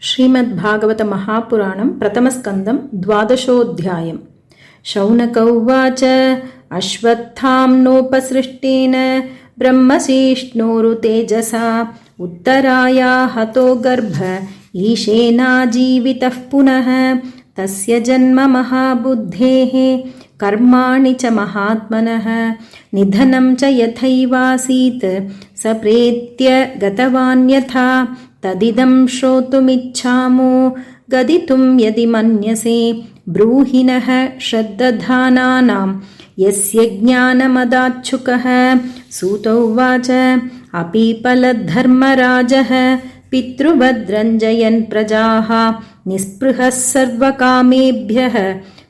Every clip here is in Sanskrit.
श्रीमद्भागवत महापुराणं प्रथमस्कन्धं द्वादशोऽध्यायम्। शौनक उवाच अश्वत्थाम्नोपसृष्टेन ब्रह्मशिष्णोरुतेजसा उत्तराया हतो गर्भ ईशेनाजीवितः पुनः तस्य जन्म महाबुद्धेः कर्माणि च महात्मनः निधनं च यथैवासीत् स प्रेत्य गतवान् यथा तदिदं श्रोतुमिच्छामो गदितुं यदि मन्यसे ब्रूहि नः श्रद्दधानानां यस्य ज्ञानमदाच्छुकः। सूत उवाच अपीपलद्धर्मराजः पितृवद्रञ्जयन् प्रजाः निःस्पृहः सर्वकामेभ्यः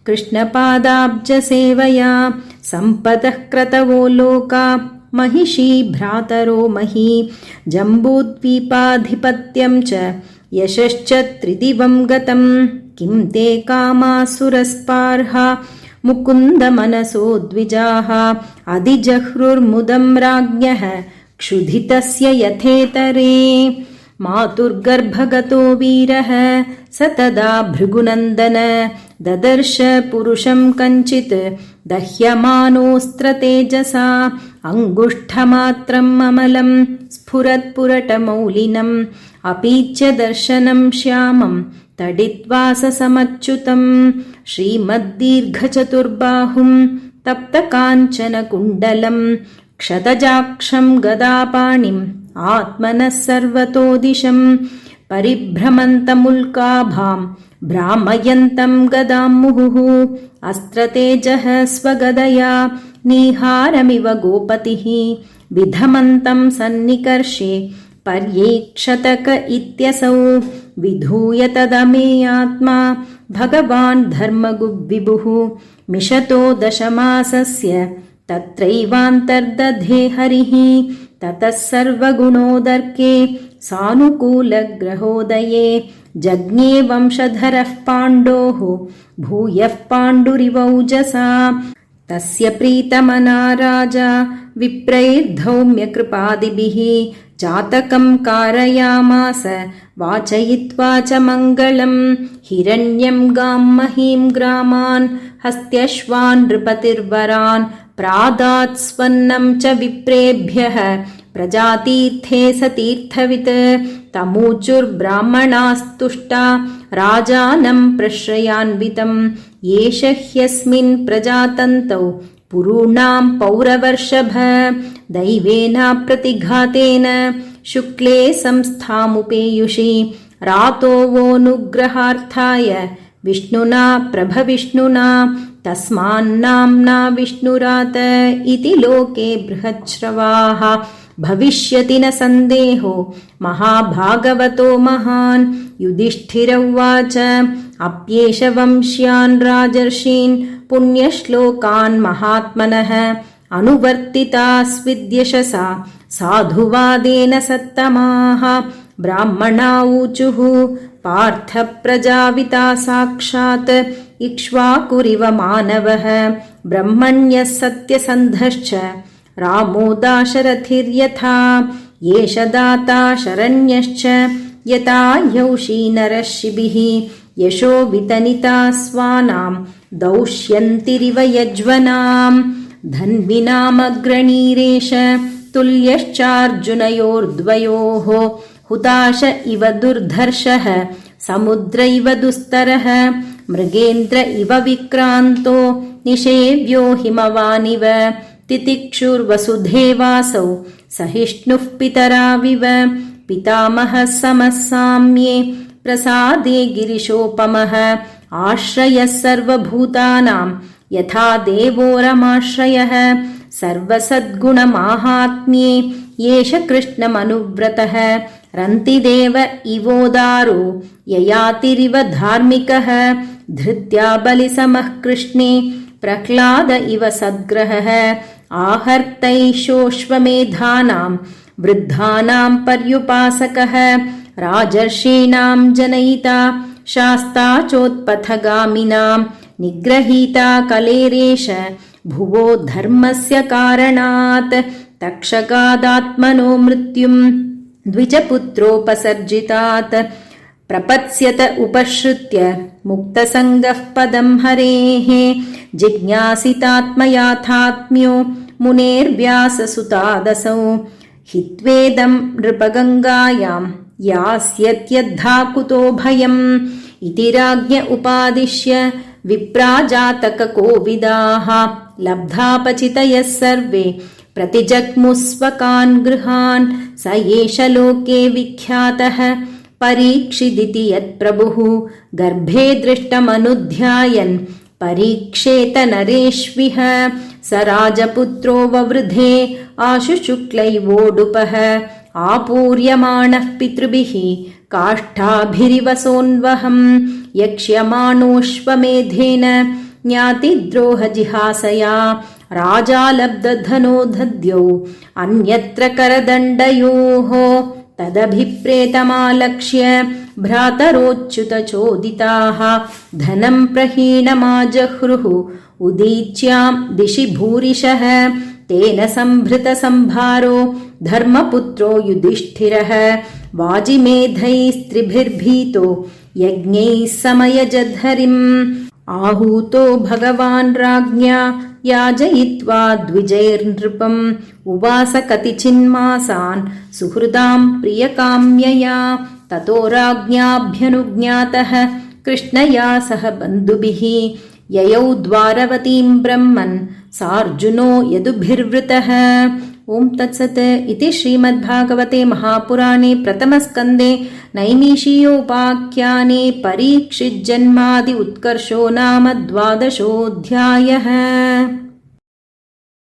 कृष्णपादाब्जसेवया सम्पदः क्रतवो लोका महिषी भ्रातरो मही जम्बूद्वीपाधिपत्यं च यशश्च त्रिदिवं गतं किं ते कामासुरस्पार्हा मुकुन्दमनसो द्विजाः अधिजह्रुर्मुदं राज्ञः क्षुधितस्य यथेतरे मातुर्गर्भगतो वीरः स तदा भृगुनन्दन ददर्श पुरुषं कञ्चित् दह्यमानोऽस्त्रतेजसा अङ्गुष्ठमात्रम् अमलं स्फुरत्पुरटमौलिनम् अपीच्य दर्शनं श्यामं तडित्वाससमच्युतं श्रीमद्दीर्घचतुर्बाहुं तप्तकाञ्चनकुण्डलं क्षतजाक्षं गदापाणिम् आत्मनः सर्वतो दिशं परिभ्रमन्तमुल्काभां भ्रामयन्तं गदां मुहुः अस्त्रतेजः स्वगदया निहारमिव गोपतिः विधमन्तं सन्निकर्षे पर्येक्षतक इत्यसौ विधूय तदमे आत्मा भगवान् धर्मगुविभुः मिषतो दशमासस्य तत्रैवान्तर्दधे हरिः ततः सर्वगुणोदर्के सानुकूलग्रहोदये जज्ञे वंशधरः पाण्डोः भूयः पाण्डुरिवौजसा तस्य प्रीतमना राजा विप्रैर्धौम्यकृपादिभिः जातकं कारयामास वाचयित्वा च मङ्गलं हिरण्यं गां महीं ग्रामान् हस्त्यश्वान् नृपतिर्वरान् प्रादात् स्वन्नं च विप्रेभ्यः प्रजातीर्थे स तीर्थवित् तमूचुर्ब्राह्मणास्तुष्टा राजानं प्रश्रयान्वितं येष ह्यस्मिन् प्रजातन्तौ पुरूणां पौरवर्षभ दैवेन प्रतिघातेन शुक्ले संस्थामुपेयुषि रातो वोऽनुग्रहार्थाय विष्णुना प्रभविष्णुना तस्मान्नाम्ना विष्णुरात इति लोके बृहच्छ्रवाः भविष्यति न सन्देहो महाभागवतो महान्। युधिष्ठिर उवाच अप्येष वंश्यान् राजर्षीन् पुण्यश्लोकान् महात्मनः अनुवर्तितास्विद्यशसा साधुवादेन सत्तमाः ब्राह्मणा ऊचुः पार्थ प्रजाविता साक्षात् इक्ष्वाकुरिव मानवः ब्रह्मण्यः सत्यसन्धश्च रामो दाशरथिर्यथा एष दाता शरण्यश्च यथा यौषी नरशिभिः यशो वितनिता स्वानां दौष्यन्तिरिव यज्वनाम् धन्विनामग्रणीरेष तुल्यश्चार्जुनयोर्द्वयोः हुताश इव दुर्धर्षः समुद्र इव दुस्तरः मृगेन्द्र इव विक्रान्तो निषेव्यो हिमवानिव तितिक्षुर्वसुधेवासौ सहिष्णुः पितराविव पितामहः समः साम्ये प्रसादे गिरिशोपमः आश्रयः सर्वभूतानां यथा देवो रमाश्रयः सर्वसद्गुणमाहात्म्ये येष कृष्णमनुव्रतः रन्तिदेव इवोदारो ययातिरिव धार्मिकः धृत्या बलिसमः कृष्णे प्रह्लाद इव सद्ग्रहः आहर्तैषोऽश्वमेधानां वृद्धानां पर्युपासकः राजर्षीणां जनयिता शास्ता चोत्पथगामिनां निग्रहीता कलेरेश भुवो धर्मस्य कारणात् तक्षकादात्मनो मृत्युं द्विजपुत्रोपसर्जितात् प्रपत्स्यत उपश्रुत्य मुक्तसङ्गः पदं हरेः जिज्ञासितात्मयाथात्म्यो मुनेर्व्याससुतादसौ हित्वेदं नृपगङ्गायां यास्यत्यद्धा कुतो भयम् इति राज्ञ उपादिश्य विप्राजातककोविदाः लब्धापचितयः सर्वे प्रतिजग्मुस्वकान् गृहान् स एष लोके विख्यातः परीक्षिदिति यत्प्रभुः गर्भे दृष्टमनुध्यायन् परीक्षेत नरेष्विह स राजपुत्रो ववृधे आशुशुक्लैवोडुपः आपूर्यमाणः पितृभिः काष्ठाभिरिव सोऽन्वहम् यक्ष्यमाणोऽश्वमेधेन ज्ञातिद्रोहजिहासया राजा लब्धधनो दद्यौ अन्यत्र करदण्डयोः तदभिप्रेतमालक्ष्य भ्रातरोच्युतचोदिताः धनं प्रहीणमाजह्रुः उदीच्यां दिशि भूरिशः तेन संभृतसंभारो धर्मपुत्रो युधिष्ठिरः वाजिमेधैस्त्रिभिर्भीतो यज्ञैः समयजद्धरिम् आहूतो भगवान् राज्ञा याजयित्वा द्विजैर्नृपम् उवास कतिचिन्मासान् सुहृदां प्रियकाम्यया ततो राज्ञाभ्यनुज्ञातः कृष्णया सह बन्धुभिः ययौ द्वारवतीं ब्रह्मन् सार्जुनो यदुभिर्वृतः। ओं तत्सत् इति श्रीमद्भागवते महापुराणे प्रथमस्कन्धे नैमिषीयोपाख्याने परीक्षिज्जन्मादि उत्कर्षो नाम 12 अध्यायः।